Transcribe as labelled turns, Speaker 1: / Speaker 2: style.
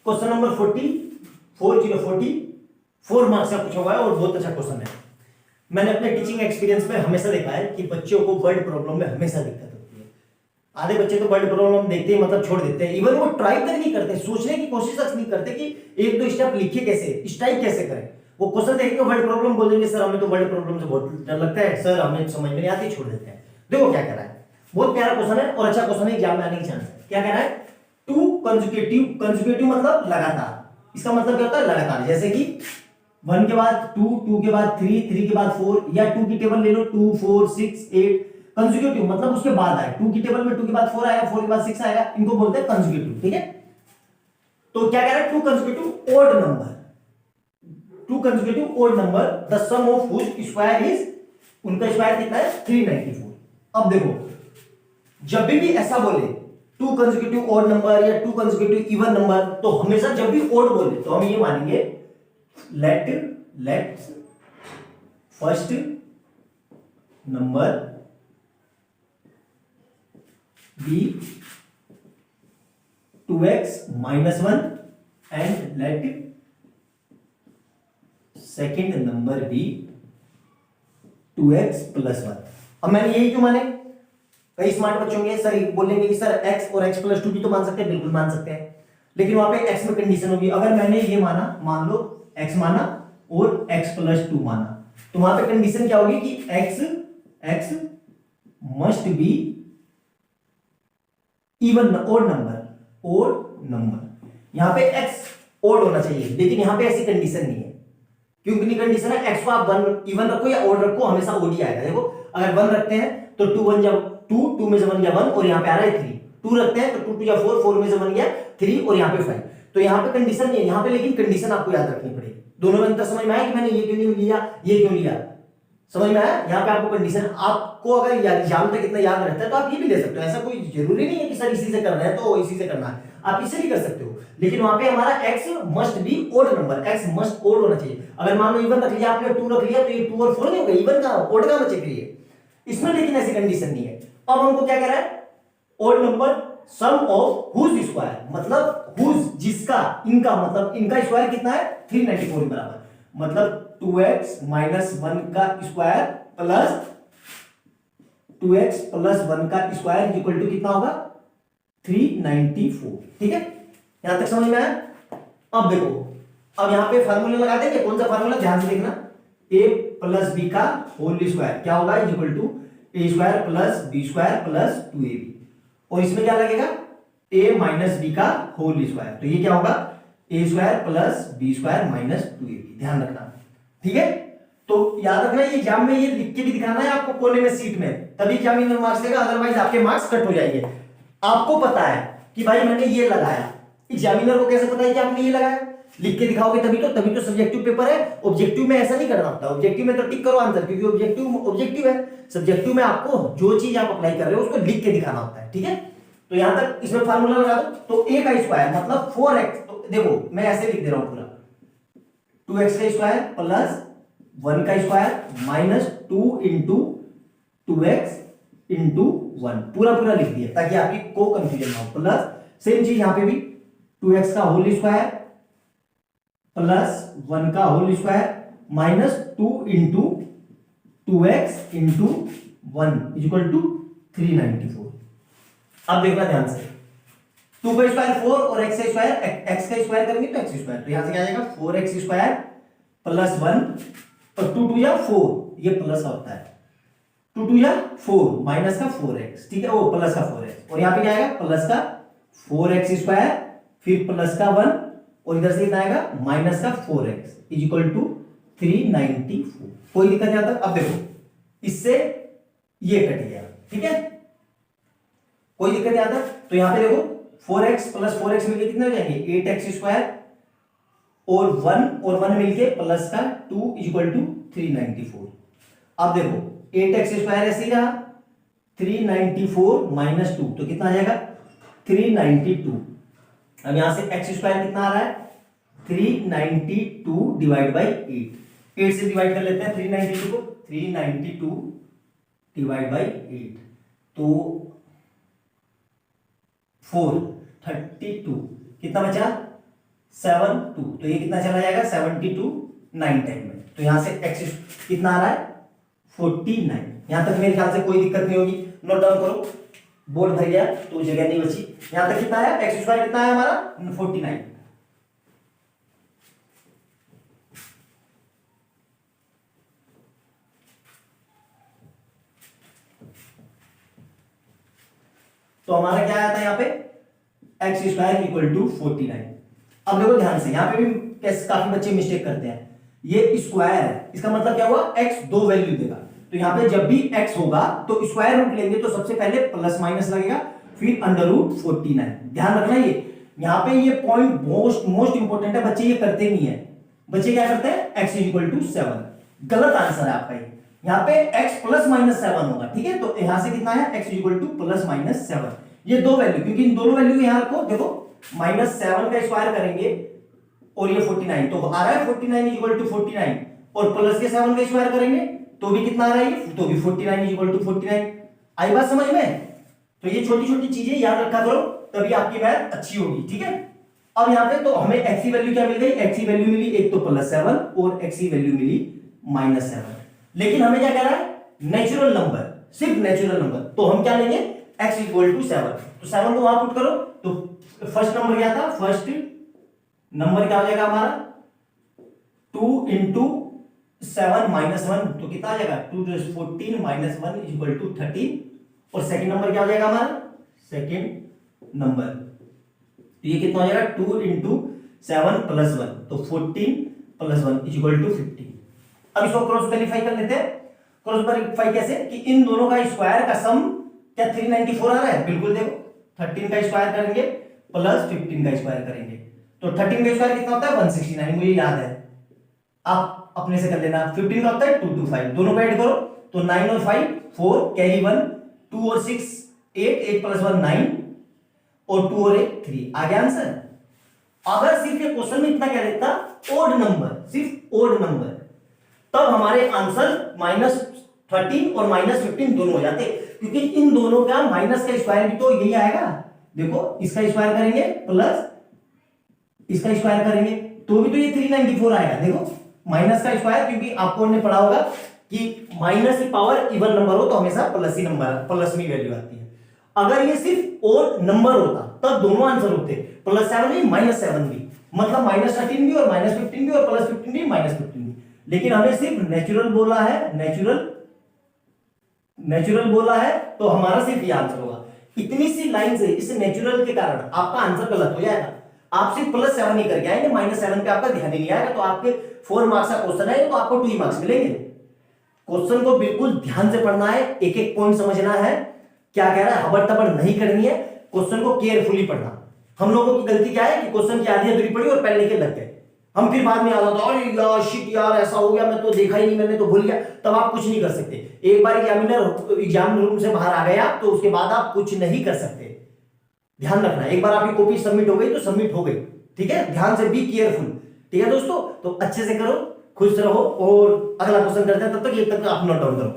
Speaker 1: Question number 4 marks का पूछा हुआ है और बहुत अच्छा क्वेश्चन है। मैंने अपने टीचिंग एक्सपीरियंस में हमेशा देखा है कि बच्चों को वर्ड प्रॉब्लम में हमेशा दिक्कत होती है। आधे बच्चे तो वर्ड प्रॉब्लम देखते ही मतलब छोड़ देते हैं, इवन वो ट्राई तक नहीं करते, सोचने की कोशिश तक नहीं करते कि एक दो स्टेप लिखिए कैसे, स्ट्राइक कैसे करें। वो क्वेश्चन देखेंगे वर्ड प्रॉब्लम बोल देंगे, सर हमें तो वर्ड प्रॉब्लम से बहुत डर लगता है, सर हमें समझ में नहीं आती, छोड़ देते हैं। देखो क्या कह रहा है, बहुत प्यारा क्वेश्चन है और अच्छा क्वेश्चन है, एग्जाम में आने की चांस है। क्या कह रहा है, टू कंजुगेटिव मतलब लगातार। इसका मतलब क्या होता है, लगातार। जैसे कि 1 के बाद 2, 2 के बाद 3, 3 के बाद 4, या 2 की टेबल ले लो, 2 4 6 8। कंजुगेटिव मतलब उसके बाद आए, 2 की टेबल में 2 के बाद 4 आएगा, 4 के बाद 6 आएगा, इनको बोलते हैं कंजुगेटिव। ठीक है, तो क्या कह रहा है, 2 conjugative odd number, 2 conjugative odd number, the sum of which square is, उनका स्क्वायर कितना है, 394। अब देखो, जब भी ऐसा बोले 2 कंसेक्यूटिव ओड नंबर या 2 कंसेक्यूटिव इवन नंबर, तो हमेशा जब भी ओड बोले तो हम ये मानेंगे, let first number be 2x minus 1 and let second number be 2x plus 1। अब मैंने यही क्यों माने, कई स्मार्ट बच्चे होंगे सर बोलेंगे कि सर x और x plus 2 भी तो मान सकते हैं, बिल्कुल मान सकते हैं, लेकिन वहां पे x में कंडीशन होगी। अगर मैंने ये माना, मान लो x माना और x plus 2 माना, तो वहां पे कंडीशन क्या होगी कि x must be even odd number. यहां पे x ओड होना चाहिए, लेकिन यहां पे ऐसी कंडीशन नहीं है। क्यों नहीं कंडीशन है, x को आप 1 इवन रखो या ओड रखो, हमेशा ओड ही आएगा। देखो अगर 1 रखते हैं तो 2 1 जब 2 में से 1 गया 1, और यहाँ पे आ रहा है 3। 2 रखते हैं तो 2 2 या 4, 4 में से 1 गया 3, और यहाँ पे 5। तो यहाँ पे कंडीशन नहीं है यहाँ पे, लेकिन कंडीशन आपको याद रखनी पड़ेगी। दोनों में अंतर समझ में आया कि मैंने ये क्यों नहीं लिया, ये क्यों लिया, समझ में आया। यहाँ पे आपको कंडीशन, आपको अगर एग्जाम तक इतना याद रहता है तो आप ये भी ले सकते हो। ऐसा कोई जरूरी नहीं है कि सर इसी से करना है तो इसी से करना है, आप इसे भी कर सकते हो। लेकिन वहां पे हमारा x must be odd number, x must odd होना चाहिए। अगर मान लो इवन रख लिया आपने, 2 रख लिया, तो ये 2 और 4 नहीं होगा, इवन का ओड का बचे फिर इसमें, लेकिन ऐसी कंडीशन नहीं है। अब हमको क्या कह रहा है, odd number sum of whose square, मतलब हुज जिसका, इनका मतलब इनका स्क्वायर कितना है, 394 के बराबर। मतलब 2x minus 1 का स्क्वायर प्लस 2x plus 1 का स्क्वायर इक्वल टू कितना होगा, 394। ठीक है, यहां तक समझ में आया। अब देखो, अब यहां पे फार्मूला लगा देंगे। कौन सा फार्मूला, ध्यान से देखना, a प्लस बी का होल स्क्वायर क्या होगा, equal to a square plus B square plus 2ab। और इसमें क्या लगेगा, a माइनस बी का होल स्क्वायर, तो ये क्या होगा, a square plus B square minus 2ab। ध्यान रखना, ठीक है। तो याद रखना, ये एग्जाम में ये लिख के भी दिखाना है आपको कोने में सीट में, तभी एग्जामिनर मार्क्स देगा, अदरवाइज आपके मार्क्स कट हो जाएंगे। आपको पता है कि भाई मैंने ये लगाया, एग्जामिनर को कैसे पता है कि आपने ये लगाया, लिख के दिखाओगे तभी तो सब्जेक्टिव पेपर है। ऑब्जेक्टिव में ऐसा नहीं करना होता, ऑब्जेक्टिव में तो टिक करो आंसर, क्योंकि ऑब्जेक्टिव है। सब्जेक्टिव में आपको जो चीज आप अप्लाई कर रहे हो उसको लिख के दिखाना होता है। ठीक है, तो यहां तक इसमें फार्मूला लगा दो। तो a का स्क्वायर मतलब 4x, तो देखो मैं ऐसे लिख दे रहा हूं पूरा, 2x का स्क्वायर प्लस 1 का square minus 2 into 2x into 1, पूरा लिख दिया ताकि आपकी को कंफ्यूजन ना हो। प्लस सेम चीज यहां पे भी 2x का होल स्क्वायर प्लस 1 का whole square minus 2 into 2x into 1 equal to 394। अब देखना ध्यान से, 2 का स्क्वायर 4 और x का स्क्वायर करेंगे तो x स्क्वायर, तो यहां से क्या आ जाएगा 4x स्क्वायर प्लस 1 और 2 2 या 4, ये प्लस का होता है, 2 2 या 4 माइनस का 4x, ठीक है, वो प्लस का 4x, और यहां पे क्या आएगा प्लस का 4x स्क्वायर फिर प्लस का 1, और इधर से कितना आएगा माइनस का 4x इक्वल टू 394। कोई दिक्कत नहीं आता। अब देखो इससे ये कट गया, ठीक है, कोई दिक्कत नहीं आता। तो यहां पे देखो 4x प्लस 4x मिलके कितने हो जाएंगे, 8x स्क्वायर, और 1 मिलके प्लस का 2 इक्वल टू 394। अब देखो 8x स्क्वायर ऐसे ही रहा, 394 माइनस 2 तो कितना आ जाएगा 392। अब यहां से x स्क्वायर कितना आ रहा है 392 डिवाइड बाई 8 से डिवाइड कर लेते हैं 392 को, 392 डिवाइड बाई 8 तो 432 कितना बचा 72, तो ये कितना चला जाएगा 72 9 टाइम में, तो यहां से x कितना आ रहा है 49। यहां तक मेरे ख्याल से कोई दिक्कत नहीं होगी, नोट डाउन करो, बोर्ड भर गया तो जगह नहीं बची। यहां तक कितना है एक्स स्क्वायर कितना है हमारा 49। तो हमारा क्या आता है यहाँ पे एक्स स्क्वायर इक्वल टू 49। अब देखो ध्यान से, यहाँ पे भी काफी बच्चे मिस्टेक करते हैं, ये स्क्वायर है, इसका मतलब क्या हुआ एक्स दो वैल्यू देगा, तो यहाँ पे जब भी एक्स होगा तो स्क्वायर रूट लेंगे तो सबसे पहले प्लस माइनस लगेगा, फिर अंडर रूट 49। ध्यान रखना ये यहाँ पे ये पॉइंट मोस्ट इंपोर्टेंट है, बच्चे ये करते नहीं है। बच्चे क्या करते हैं एक्स इक्वल टू 7, गलत आंसर है आपका ये, यहाँ पे x प्लस माइनस 7 होगा, ठीक है। तो यहां से कितना है x equal two plus minus 7, ये दो वैल्यू, क्योंकि इन दोनों वैल्यू को यहां रखो, देखो -7 का स्क्वायर करेंगे और ये 49, तो आ रहा है 49 इक्वल टू 49, और प्लस के 7 का स्क्वायर करेंगे तो भी कितना आ रहा है, तो भी 49 इक्वल टू 49। आई बात समझ में? तो ये छोटी छोटी चीजें याद रखा करो, तभी आपकी मैथ अच्छी होगी, ठीक है। अब यहाँ पे तो हमें x की वैल्यू क्या मिल गई, x की वैल्यू मिली एक तो +7 और x की वैल्यू मिली -7, लेकिन हमें क्या कह रहा है नेचुरल नंबर, सिर्फ नेचुरल नंबर, तो हम क्या लेंगे x इक्वल टू 7, तो 7 को वहां पुट करो, तो फर्स्ट नंबर क्या था, फर्स्ट नंबर क्या हो जाएगा हमारा 2 इंटू 7 -1, तो कितना आ जाएगा 2 14 -1 इक्वल टू 13, और सेकंड नंबर क्या हो जाएगा हमारा, सेकंड नंबर तो ये कितना हो जाएगा 2 इंटू 7 + 1, तो 14 + 1 इक्वल टू 15। अब इसको क्रॉस वेरीफाई कर लेते हैं। क्रॉस वेरीफाई कैसे, कि इन दोनों का स्क्वायर का सम क्या 394 आ रहा है, बिल्कुल देखो 13 का स्क्वायर करेंगे प्लस 15 का स्क्वायर करेंगे, तो 13 का स्क्वायर कितना होता है 169, मुझे याद है, आप अपने से कर लेना। 15 का होता है 225, दोनों को ऐड करो तो 9 और 5 4, कैरी 1, 2 और 6 8, 8 + 1 9, और 2 और 1 3, आ गया आंसर। अगर सिर्फ ये क्वेश्चन में इतना कह देता ओड नंबर, सिर्फ ओड नंबर, तब हमारे आंसर -13 और -15 दोनों हो जाते, क्योंकि इन दोनों का माइनस का स्क्वायर भी तो यही आएगा। देखो इसका स्क्वायर करेंगे प्लस इसका स्क्वायर करेंगे तो भी तो ये 394 आएगा। देखो माइनस का स्क्वायर, क्योंकि आपको ने पढ़ा होगा कि माइनस की पावर इवन नंबर हो तो हमेशा प्लस ही नंबर, प्लस में वैल्यू आती है। अगर ये सिर्फ ओड नंबर होता तब दोनों आंसर होते, +7 भी -7 भी, मतलब -13 भी और -15 भी और +15 भी -15 भी, लेकिन हमें सिर्फ नेचुरल बोला है, नेचुरल बोला है, तो हमारा सिर्फ ये आंसर होगा। इतनी सी लाइन से इस नेचुरल के कारण आपका आंसर गलत हो जाएगा। आप सिर्फ +7 ही करके आएंगे, -7 पे आपका ध्यान ही नहीं आएगा, तो आपके 4 मार्क्स का क्वेश्चन है तो आपको 2 मार्क्स मिलेंगे। क्वेश्चन को बिल्कुल ध्यान से पढ़ना है, एक एक पॉइंट समझना है, क्या कह रहा है हबड़ तबड़ नहीं करनी है, क्वेश्चन को केयरफुली पढ़ना। हम लोगों की गलती क्या है कि क्वेश्चन की आधी अधूरी पढ़ी और पेन लेके लग गए, हम फिर बाद में याद आता अरे यार शिट यार ऐसा हो गया, मैं तो देखा ही नहीं, मैंने तो भूल गया, तब आप कुछ नहीं कर सकते। एक बार एग्जाम रूम से बाहर आ गया तो उसके बाद आप कुछ नहीं कर सकते, ध्यान रखना। एक बार आपकी कॉपी सबमिट हो गई तो सबमिट हो गई, ठीक है, ध्यान से बी केयरफुल, ठीक है दोस्तों। तो अच्छे से करो, खुश रहो, और अगला क्वेश्चन करते हैं, तब तक ये तक आप नोट डाउन करो।